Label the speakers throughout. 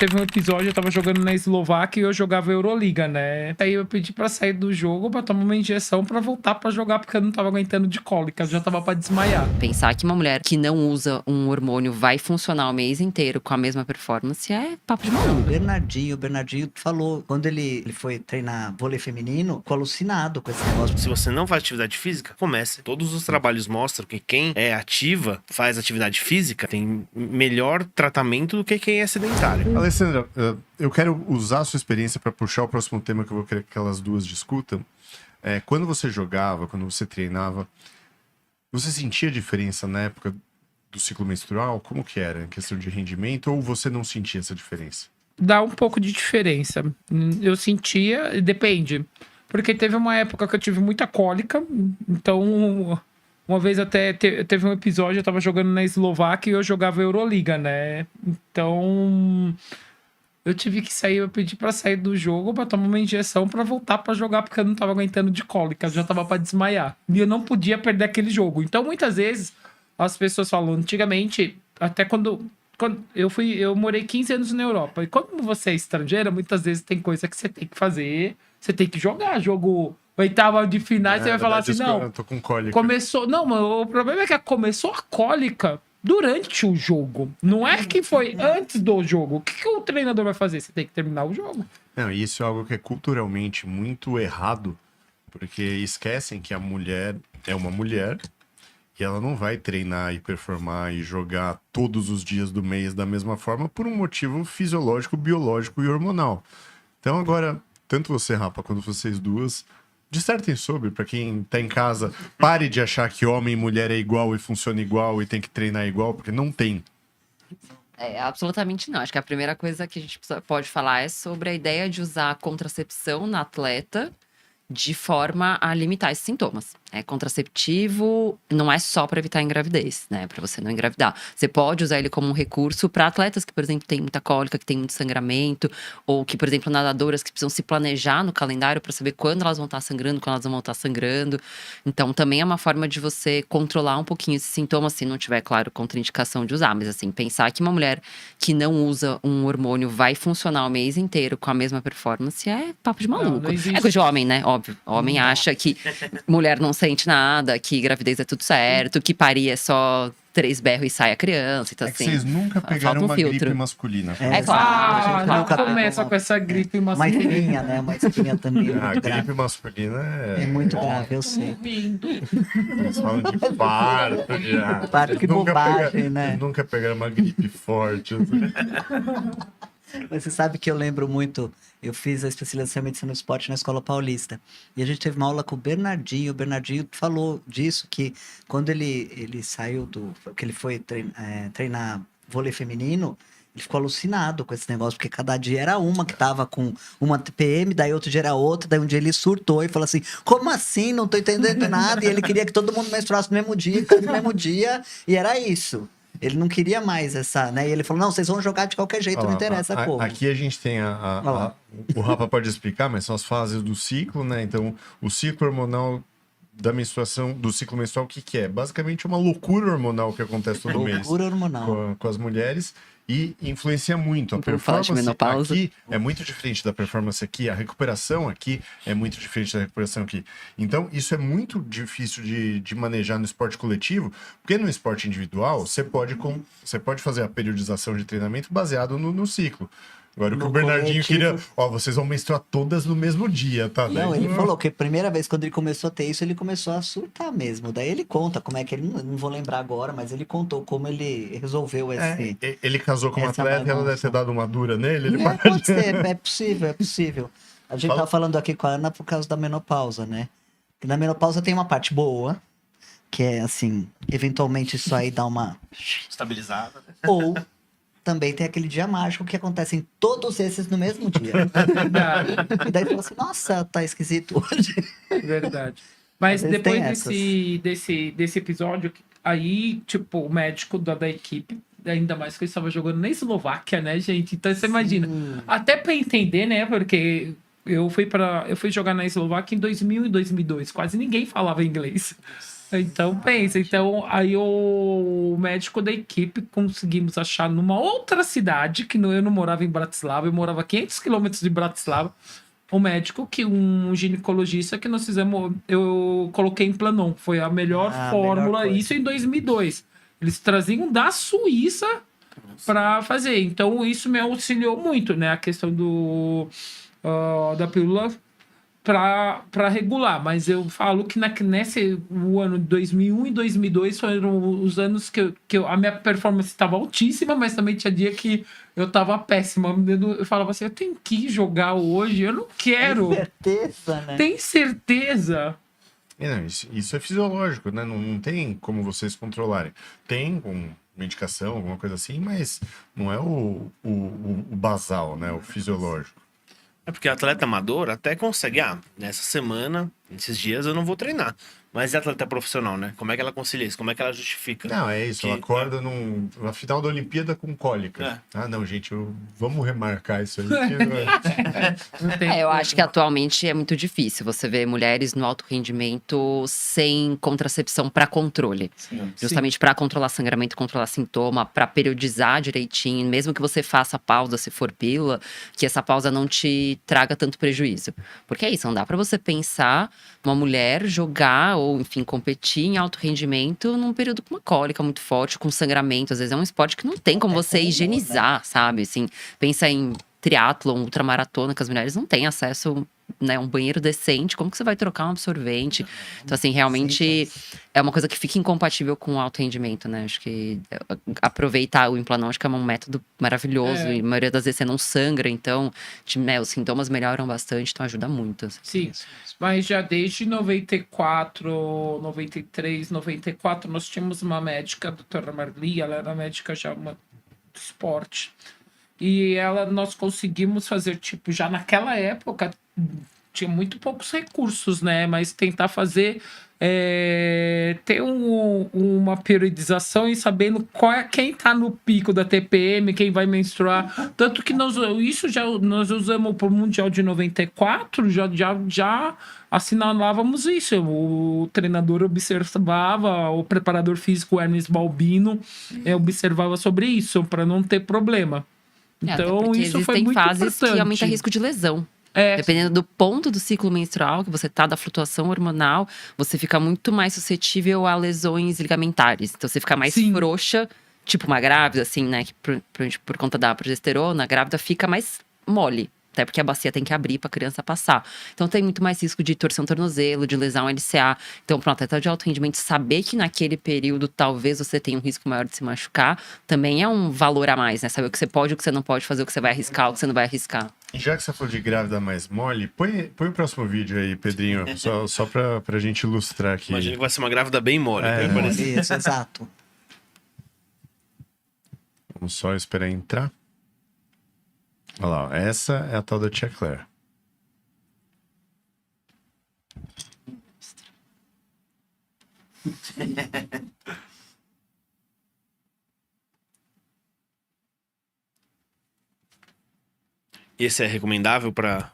Speaker 1: Teve um episódio, eu tava jogando na Eslováquia e eu jogava Euroliga, né? Aí eu pedi pra sair do jogo pra tomar uma injeção pra voltar pra jogar, porque eu não tava aguentando de cólica, eu já tava pra desmaiar.
Speaker 2: Pensar que uma mulher que não usa um hormônio vai funcionar o mês inteiro com a mesma performance é papo de
Speaker 3: O
Speaker 2: maluco.
Speaker 3: Bernardinho falou, quando ele foi treinar vôlei feminino, ficou alucinado com esse negócio.
Speaker 4: Se você não faz atividade física, comece. Todos os trabalhos mostram que quem é ativa, faz atividade física, tem melhor tratamento do que quem é sedentário.
Speaker 5: Alessandra, eu quero usar a sua experiência para puxar o próximo tema que eu vou querer que elas duas discutam. Quando você jogava, quando você treinava, você sentia diferença na época do ciclo menstrual? Como que era? Em questão de rendimento? Ou você não sentia essa diferença?
Speaker 1: Dá um pouco de diferença. Eu sentia, depende. Porque teve uma época que eu tive muita cólica, então uma vez até teve um episódio, eu tava jogando na Eslováquia e eu jogava Euroliga, né? Então eu tive que sair, eu pedi pra sair do jogo pra tomar uma injeção pra voltar pra jogar, porque eu não tava aguentando de cólica, eu já tava pra desmaiar. E eu não podia perder aquele jogo. Então muitas vezes as pessoas falam, antigamente, até quando eu morei 15 anos na Europa. E quando você é estrangeira, muitas vezes tem coisa que você tem que fazer. Você tem que jogar. Jogo oitava de finais, você vai falar assim, não.
Speaker 5: Eu tô com cólica.
Speaker 1: Começou. Não, mas o problema é que começou a cólica durante o jogo. Não é que foi antes do jogo. O que o treinador vai fazer? Você tem que terminar o jogo.
Speaker 5: Não, e isso é algo que é culturalmente muito errado, porque esquecem que a mulher é uma mulher e ela não vai treinar e performar e jogar todos os dias do mês da mesma forma por um motivo fisiológico, biológico e hormonal. Então agora, tanto você, Rafa, quanto vocês duas, dissertem sobre, para quem tá em casa, pare de achar que homem e mulher é igual e funciona igual e tem que treinar igual, porque não tem.
Speaker 2: Absolutamente não. Acho que a primeira coisa que a gente pode falar é sobre a ideia de usar contracepção na atleta de forma a limitar esses sintomas. Contraceptivo não é só para evitar a engravidez, né? Para você não engravidar. Você pode usar ele como um recurso para atletas que, por exemplo, têm muita cólica, que têm muito sangramento, ou que, por exemplo, nadadoras que precisam se planejar no calendário para saber quando elas vão estar sangrando, quando elas vão estar sangrando. Então, também é uma forma de você controlar um pouquinho esses sintomas, se não tiver, claro, contraindicação de usar. Mas, assim, pensar que uma mulher que não usa um hormônio vai funcionar o mês inteiro com a mesma performance é papo de maluco.
Speaker 1: Não existe.
Speaker 2: É coisa de homem, né? Óbvio. Homem acha que mulher não sente nada, que gravidez é tudo certo, que parir é só 3 berros e sai a criança. Então,
Speaker 5: É que
Speaker 2: assim,
Speaker 5: vocês nunca
Speaker 2: falta
Speaker 5: pegaram
Speaker 2: um
Speaker 5: uma
Speaker 2: filtro.
Speaker 5: gripe masculina.
Speaker 2: É claro.
Speaker 1: Ah,
Speaker 3: gente
Speaker 1: não
Speaker 3: nunca
Speaker 1: começa
Speaker 3: pegou
Speaker 1: com essa gripe
Speaker 3: Uma
Speaker 1: masculina.
Speaker 3: espinha, né? Uma espinha também
Speaker 5: A
Speaker 3: muito grave.
Speaker 5: gripe masculina
Speaker 3: É muito grave, eu sei.
Speaker 5: Eles falam de parto, já.
Speaker 3: Parto, que bobagem, né?
Speaker 5: Eles nunca pegaram uma gripe forte. Assim.
Speaker 3: Mas você sabe que eu lembro muito, eu fiz a especialização em medicina do esporte na Escola Paulista. E a gente teve uma aula com o Bernardinho. O Bernardinho falou disso, que quando ele saiu que ele foi treinar vôlei feminino, ele ficou alucinado com esse negócio, porque cada dia era uma que tava com uma TPM, daí outro dia era outra, daí um dia ele surtou e falou assim, como assim? Não tô entendendo nada. E ele queria que todo mundo menstruasse no mesmo dia, e era isso. Ele não queria mais essa, né? E ele falou, não, vocês vão jogar de qualquer jeito, não interessa como.
Speaker 5: Aqui a gente tem o Rafa pode explicar, mas são as fases do ciclo, né? Então, o ciclo hormonal da menstruação, do ciclo menstrual, o que é? Basicamente uma loucura hormonal que acontece todo mês.
Speaker 3: Loucura hormonal.
Speaker 5: Com as mulheres. E influencia muito. A
Speaker 2: Vamos falar de
Speaker 5: performance
Speaker 2: menopausa.
Speaker 5: aqui é muito diferente da performance aqui. A recuperação aqui é muito diferente da recuperação aqui. Então, isso é muito difícil de manejar no esporte coletivo, porque no esporte individual, você pode fazer a periodização de treinamento baseado no ciclo. Agora, o que o Bernardinho queria... vocês vão menstruar todas no mesmo dia, tá?
Speaker 3: Não, ele falou que a primeira vez quando ele começou a ter isso, ele começou a surtar mesmo. Daí ele conta como é que ele... Não vou lembrar agora, mas ele contou como ele resolveu esse...
Speaker 5: Ele casou com uma
Speaker 3: essa
Speaker 5: atleta e ela
Speaker 3: bagunça.
Speaker 5: deve ter dado uma dura nele. Ele
Speaker 3: Pode ser, é possível. A gente
Speaker 5: Fala.
Speaker 3: tava falando aqui com a Ana por causa da menopausa, né? Que na menopausa tem uma parte boa, que é assim, eventualmente isso aí dá uma...
Speaker 4: Estabilizada, né?
Speaker 3: Ou também tem aquele dia mágico que acontecem todos esses no mesmo dia.
Speaker 1: Verdade.
Speaker 3: E daí fala assim, nossa, tá esquisito hoje.
Speaker 1: Verdade. Mas
Speaker 3: Às vezes
Speaker 1: depois
Speaker 3: tem
Speaker 1: desse episódio, aí, tipo, o médico da equipe, ainda mais que eu estava jogando na Eslováquia, né, gente? Então você imagina. Até pra entender, né? Porque eu fui jogar na Eslováquia em 2000 e 2002. Quase ninguém falava inglês. Então, pensa. Então, aí o médico da equipe conseguimos achar numa outra cidade, que eu não morava em Bratislava, eu morava a 500 quilômetros de Bratislava, um ginecologista que nós fizemos, eu coloquei em Planon. Foi a melhor fórmula,
Speaker 3: coisa.
Speaker 1: isso em 2002. Eles traziam da Suíça para fazer. Então, isso me auxiliou muito, né? A questão da pílula para regular, mas eu falo que o ano de 2001 e 2002 foram os anos que a minha performance estava altíssima, mas também tinha dia que eu estava péssima. Eu falava assim, eu tenho que jogar hoje, eu não quero.
Speaker 3: Tem certeza, né?
Speaker 1: Tem certeza?
Speaker 5: Não, isso é fisiológico, né? Não tem como vocês controlarem. Tem com medicação, alguma coisa assim, mas não é o basal, né? O fisiológico.
Speaker 4: É porque atleta amador até consegue, nessa semana, nesses dias eu não vou treinar. Mas é atleta profissional, né? Como é que ela concilia isso? Como é que ela justifica?
Speaker 5: Não, é isso. Ela acorda na final da Olimpíada com cólica.
Speaker 4: É.
Speaker 5: Não, gente, vamos remarcar isso aí.
Speaker 1: Não tem
Speaker 2: Eu
Speaker 1: como.
Speaker 2: acho que atualmente é muito difícil você ver mulheres no alto rendimento sem contracepção para controle. Justamente para controlar sangramento, controlar sintoma, para periodizar direitinho, mesmo que você faça pausa se for pílula, que essa pausa não te traga tanto prejuízo. Porque é isso, não dá para você pensar uma mulher jogar ou, enfim, competir em alto rendimento num período com uma cólica muito forte, com sangramento. Às vezes é um esporte que não tem como você higienizar, sabe? Assim, pensa em triatlon, ultramaratona, que as mulheres não têm acesso, né, a um banheiro decente. Como que você vai trocar um absorvente? Então, assim, realmente é uma coisa que fica incompatível com o alto rendimento, né? Acho que aproveitar o Implanon, acho que é um método maravilhoso. E a maioria das vezes você não sangra, então, os sintomas melhoram bastante, então ajuda muito. Assim.
Speaker 1: Sim, mas já desde 94, 93, 94, nós tínhamos uma médica, a doutora Marli, ela era médica já do esporte. E nós conseguimos fazer, tipo, já naquela época, tinha muito poucos recursos, né? Mas tentar fazer, ter uma periodização e sabendo quem tá no pico da TPM, quem vai menstruar. Tanto que nós usamos para o Mundial de 94, já assinalávamos isso. O treinador observava, o preparador físico Hermes Balbino observava sobre isso, para não ter problema. Então, isso foi muito importante.
Speaker 2: Existem fases que aumenta o risco de lesão. Dependendo do ponto do ciclo menstrual que você tá, da flutuação hormonal, você fica muito mais suscetível a lesões ligamentares. Então, você fica mais frouxa, tipo uma grávida, assim, né? Que por conta da progesterona, a grávida fica mais mole. Até porque a bacia tem que abrir para a criança passar. Então, tem muito mais risco de torção tornozelo, de lesão LCA. Então, para um atleta de alto rendimento, saber que naquele período talvez você tenha um risco maior de se machucar, também é um valor a mais, né? Saber o que você pode, o que você não pode fazer, o que você vai arriscar, o que você não vai arriscar.
Speaker 5: E já que você falou de grávida mais mole, põe o próximo vídeo aí, Pedrinho, só pra gente ilustrar aqui.
Speaker 4: Imagina que vai ser uma grávida bem mole.
Speaker 3: Isso, exato.
Speaker 5: Vamos só esperar entrar. Olha lá, ó, essa é a tal da Tia Claire.
Speaker 4: Esse é recomendável para...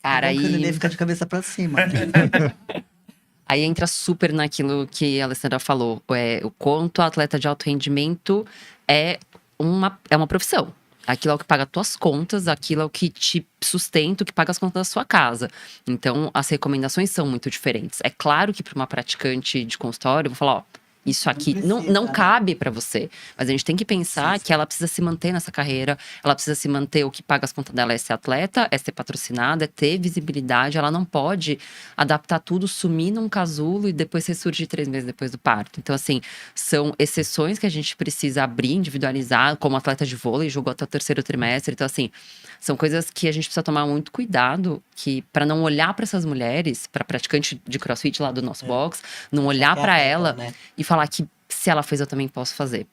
Speaker 2: Cara,
Speaker 3: Aí... O
Speaker 2: aí...
Speaker 3: neném fica de cabeça pra cima.
Speaker 2: Aí entra super naquilo que a Alessandra falou. O quanto a atleta de alto rendimento é uma profissão. Aquilo é o que paga as tuas contas, aquilo é o que te sustenta, o que paga as contas da sua casa. Então, as recomendações são muito diferentes. É claro que para uma praticante de consultório, eu vou falar, isso aqui não cabe para você. Mas a gente tem que pensar que ela precisa se manter nessa carreira, ela precisa se manter, o que paga as contas dela é ser atleta, é ser patrocinada, é ter visibilidade. Ela não pode adaptar tudo, sumir num casulo e depois ressurgir 3 meses depois do parto. Então, assim, são exceções que a gente precisa abrir, individualizar, como atleta de vôlei, jogou até o 3º trimestre. Então, assim, são coisas que a gente precisa tomar muito cuidado, que para não olhar para essas mulheres, para praticante de crossfit lá do nosso box, não olhar para ela, né? E falar que se ela fez, eu também posso fazer.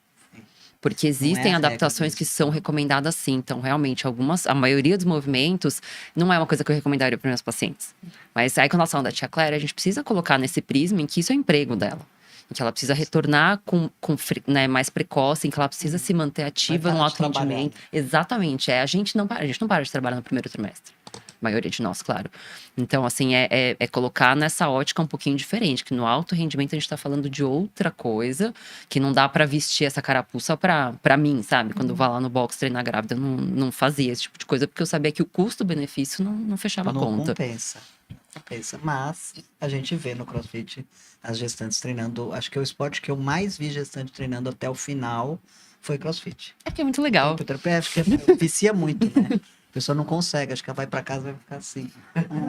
Speaker 2: Porque existem adaptações que são recomendadas sim. Então, realmente, a maioria dos movimentos não é uma coisa que eu recomendaria para meus pacientes. Mas aí, com relação da Tia Claire, a gente precisa colocar nesse prisma em que isso é o emprego dela. Em que ela precisa retornar mais precoce, em que ela precisa se manter ativa no alto rendimento. Exatamente. A gente não para de trabalhar no 1º trimestre. maioria de nós, claro. Então, assim, é colocar nessa ótica um pouquinho diferente, que no alto rendimento a gente tá falando de outra coisa, que não dá pra vestir essa carapuça pra mim, sabe? Quando eu vou lá no box treinar grávida, eu não fazia esse tipo de coisa, porque eu sabia que o custo-benefício não fechava a
Speaker 3: Não
Speaker 2: conta.
Speaker 3: compensa. Mas a gente vê no CrossFit as gestantes treinando. Acho que o esporte que eu mais vi gestante treinando até o final foi CrossFit.
Speaker 2: É porque é muito legal.
Speaker 3: Acho que vicia muito, né? A pessoa não consegue, acho que ela vai pra casa e vai ficar assim.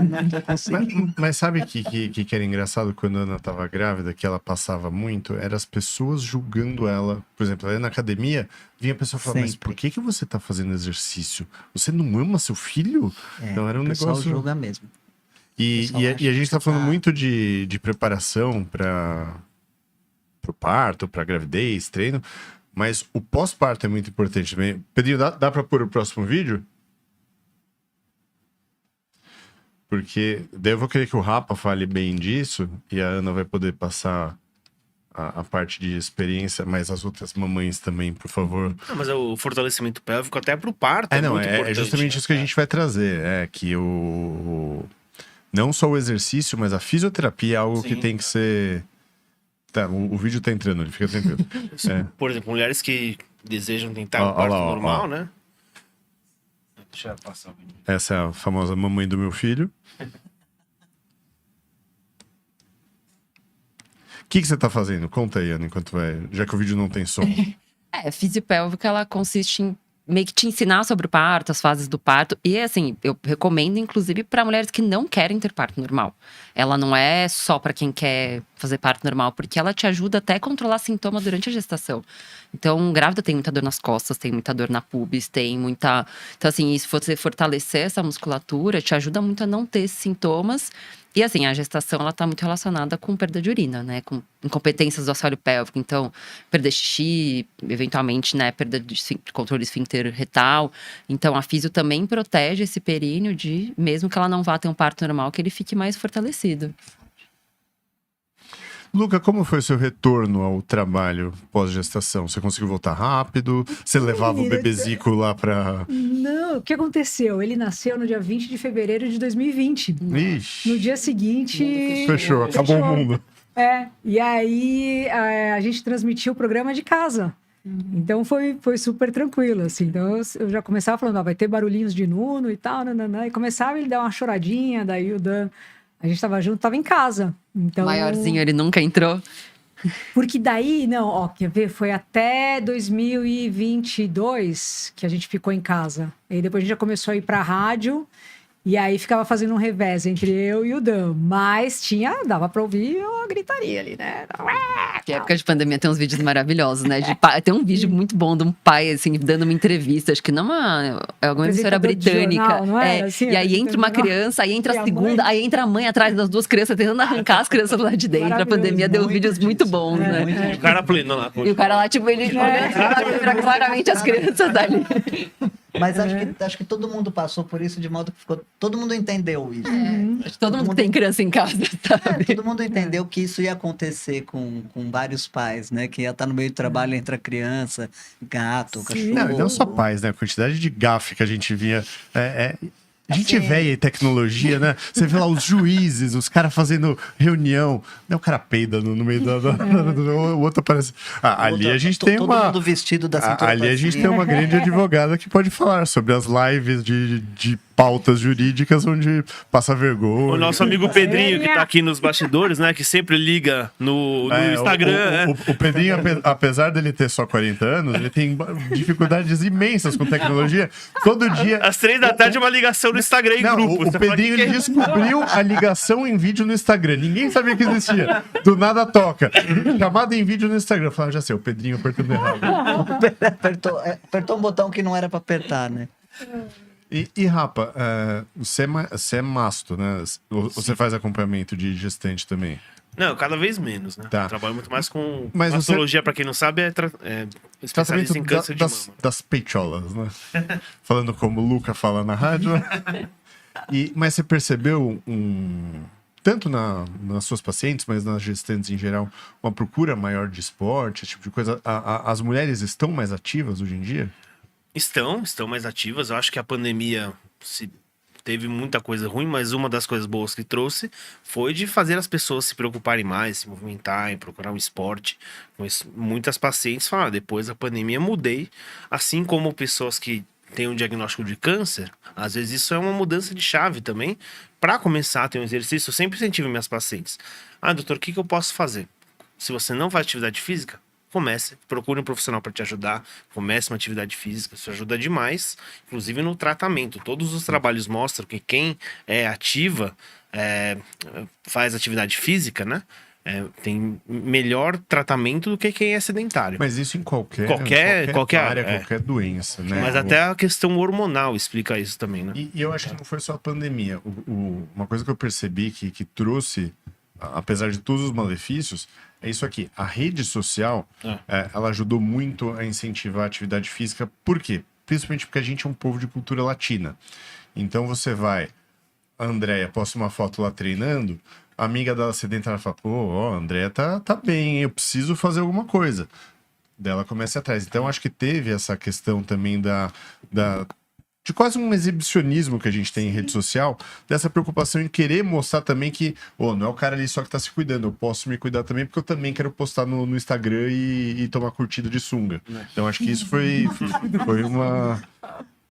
Speaker 3: Não tô conseguindo.
Speaker 5: Mas sabe o que era engraçado quando a Ana tava grávida, que ela passava muito? Era as pessoas julgando ela. Por exemplo, ela ia na academia, vinha a pessoa falar, mas por que você tá fazendo exercício? Você não ama seu filho? Então era um
Speaker 3: o pessoal
Speaker 5: negócio...
Speaker 3: julga mesmo.
Speaker 5: E
Speaker 3: pessoal
Speaker 5: a
Speaker 3: acha
Speaker 5: gente
Speaker 3: que
Speaker 5: tá
Speaker 3: você
Speaker 5: falando
Speaker 3: tá-
Speaker 5: muito de preparação para o parto, para gravidez, treino, mas o pós-parto é muito importante também. Pedrinho, dá para pôr o próximo vídeo? Porque daí eu vou querer que o Rapa fale bem disso e a Ana vai poder passar a parte de experiência, mas as outras mamães também, por favor.
Speaker 4: Não, mas o fortalecimento pélvico até pro parto é
Speaker 5: Não,
Speaker 4: muito importante.
Speaker 5: é justamente
Speaker 4: né?
Speaker 5: isso que a gente vai trazer. É que não só o exercício, mas a fisioterapia é algo que
Speaker 4: Sim.
Speaker 5: tem que ser... Tá, o vídeo tá entrando ali, fica tranquilo. É.
Speaker 4: Por exemplo, mulheres que desejam tentar
Speaker 5: Ó,
Speaker 4: um parto
Speaker 5: ó lá, ó,
Speaker 4: normal,
Speaker 5: ó.
Speaker 4: né? Deixa eu passar o vídeo.
Speaker 5: Essa é a famosa mamãe do meu filho. O que você tá fazendo? Conta aí, Ana, enquanto vai... Já que o vídeo não tem som.
Speaker 2: A fisiopélvica, ela consiste em meio que te ensinar sobre o parto, as fases do parto. E, assim, eu recomendo, inclusive, para mulheres que não querem ter parto normal. Ela não é só para quem quer fazer parto normal, porque ela te ajuda até a controlar sintomas durante a gestação. Então, grávida tem muita dor nas costas, tem muita dor na pubis, tem muita... Então, assim, se você fortalecer essa musculatura, te ajuda muito a não ter esses sintomas. E, assim, a gestação, ela tá muito relacionada com perda de urina, né? Com incompetências do assoalho pélvico. Então, perder xixi, eventualmente, né? Perda de controle esfíncter retal. Então, a físio também protege esse períneo de, mesmo que ela não vá ter um parto normal, que ele fique mais fortalecido.
Speaker 5: Luca, como foi o seu retorno ao trabalho pós-gestação? Você conseguiu voltar rápido? Você levava o bebezico lá pra...
Speaker 6: Não, o que aconteceu? Ele nasceu no dia 20 de fevereiro de 2020.
Speaker 5: Ixi,
Speaker 6: No dia seguinte.
Speaker 5: fechou, acabou o mundo.
Speaker 6: E aí a gente transmitiu o programa de casa. Então foi super tranquilo, assim. Então eu já começava falando, ó, vai ter barulhinhos de Nuno e tal, nananã. E começava ele dar uma choradinha, daí o Dan. A gente tava junto, tava em casa. Então,
Speaker 2: Maiorzinho, ele nunca entrou.
Speaker 6: porque daí, não, ó, quer ver? Foi até 2022 que a gente ficou em casa. Aí depois a gente já começou a ir pra rádio. E aí ficava fazendo um revés entre eu e o Dan. Mas dava pra ouvir a gritaria ali, né?
Speaker 2: Que época de pandemia tem uns vídeos maravilhosos, né? Tem um vídeo muito bom de um pai, assim, dando uma entrevista, acho que alguma emissora
Speaker 6: Apresentador de
Speaker 2: britânica.
Speaker 6: jornal, não era? Assim,
Speaker 2: e aí entra uma
Speaker 6: apresentador de
Speaker 2: criança, aí entra
Speaker 6: E
Speaker 2: a
Speaker 6: a
Speaker 2: segunda,
Speaker 6: mãe?
Speaker 2: aí entra a mãe atrás das duas crianças, tentando arrancar as crianças lá de dentro. A
Speaker 6: Maravilhoso,
Speaker 2: pandemia deu
Speaker 3: muito
Speaker 2: vídeos muito
Speaker 3: disso.
Speaker 2: bons, né?
Speaker 3: Muito
Speaker 4: O cara pleno lá.
Speaker 2: E o cara lá, tipo, ele olhando pra claramente as crianças dali.
Speaker 3: Mas acho que todo mundo passou por isso de modo que ficou. Todo mundo entendeu isso.
Speaker 2: Acho que todo mundo que tem criança em casa, sabe?
Speaker 3: Todo mundo entendeu que isso ia acontecer com vários pais, né? Que ia estar no meio do trabalho entre a criança, gato, cachorro.
Speaker 5: Não, e não só pais, né? A quantidade de gafe que a gente via. Gente velha e tecnologia, né? Você vê lá os juízes, os caras fazendo reunião. Né? O cara peida no meio o outro aparece. Ali a gente tem
Speaker 3: todo
Speaker 5: uma.
Speaker 3: mundo vestido da cintura
Speaker 5: Ali
Speaker 3: pra
Speaker 5: a gente
Speaker 3: cima.
Speaker 5: tem uma grande advogada que pode falar sobre as lives de pautas jurídicas onde passa vergonha.
Speaker 4: O nosso amigo Pedrinho, que tá aqui nos bastidores, né? Que sempre liga no Instagram, né?
Speaker 5: O Pedrinho, apesar dele ter só 40 anos, ele tem dificuldades imensas com tecnologia. Todo dia.
Speaker 4: Às 3 da tarde, uma ligação no Instagram em
Speaker 5: Não,
Speaker 4: grupo.
Speaker 5: o
Speaker 4: Você fala,
Speaker 5: Pedrinho
Speaker 4: "Que
Speaker 5: ele descobriu a ligação em vídeo no Instagram. Ninguém sabia que existia. Do nada toca. Chamada em vídeo no Instagram. Eu falava, já sei, o Pedrinho apertando errado.
Speaker 3: Apertou um botão que não era pra apertar, né?
Speaker 5: E Rapa, você é masto, né? Você faz acompanhamento de gestante também.
Speaker 4: Não, cada vez menos, né?
Speaker 5: Tá.
Speaker 4: Eu trabalho muito mais com
Speaker 5: Mas
Speaker 4: mastologia, pra quem não sabe, é especialista em câncer de mama.
Speaker 5: das peitolas, né? Falando como o Luca fala na rádio. Mas você percebeu tanto nas suas pacientes, mas nas gestantes em geral, uma procura maior de esporte, esse tipo de coisa? As mulheres estão mais ativas hoje em dia?
Speaker 4: Estão mais ativas. Eu acho que a pandemia, se teve muita coisa ruim, mas uma das coisas boas que trouxe foi de fazer as pessoas se preocuparem mais, se movimentarem, procurar um esporte. Muitas pacientes falaram, depois da pandemia mudei, assim como pessoas que têm um diagnóstico de câncer, às vezes isso é uma mudança de chave também, para começar a ter um exercício. Eu sempre incentivo minhas pacientes. Doutor, o que eu posso fazer? Se você não faz atividade física, comece, procure um profissional para te ajudar, comece uma atividade física, isso ajuda demais, inclusive no tratamento. Todos os trabalhos mostram que quem é ativa, faz atividade física, né? Tem melhor tratamento do que quem é sedentário.
Speaker 5: Mas isso em qualquer
Speaker 4: área,
Speaker 5: qualquer doença, né?
Speaker 4: Mas até a questão hormonal explica isso também, né?
Speaker 5: E eu acho que não foi só a pandemia. Uma coisa que eu percebi que trouxe, apesar de todos os malefícios, é isso aqui. A rede social, ela ajudou muito a incentivar a atividade física. Por quê? Principalmente porque a gente é um povo de cultura latina. Então você vai, a Andréia posta uma foto lá treinando, a amiga dela sedentária fala, a Andréia tá bem, hein? Eu preciso fazer alguma coisa. Dela começa atrás. Então acho que teve essa questão também de quase um exibicionismo que a gente tem em rede social, dessa preocupação em querer mostrar também que, não é o cara ali só que tá se cuidando, eu posso me cuidar também, porque eu também quero postar no Instagram e tomar curtida de sunga. Então acho que isso foi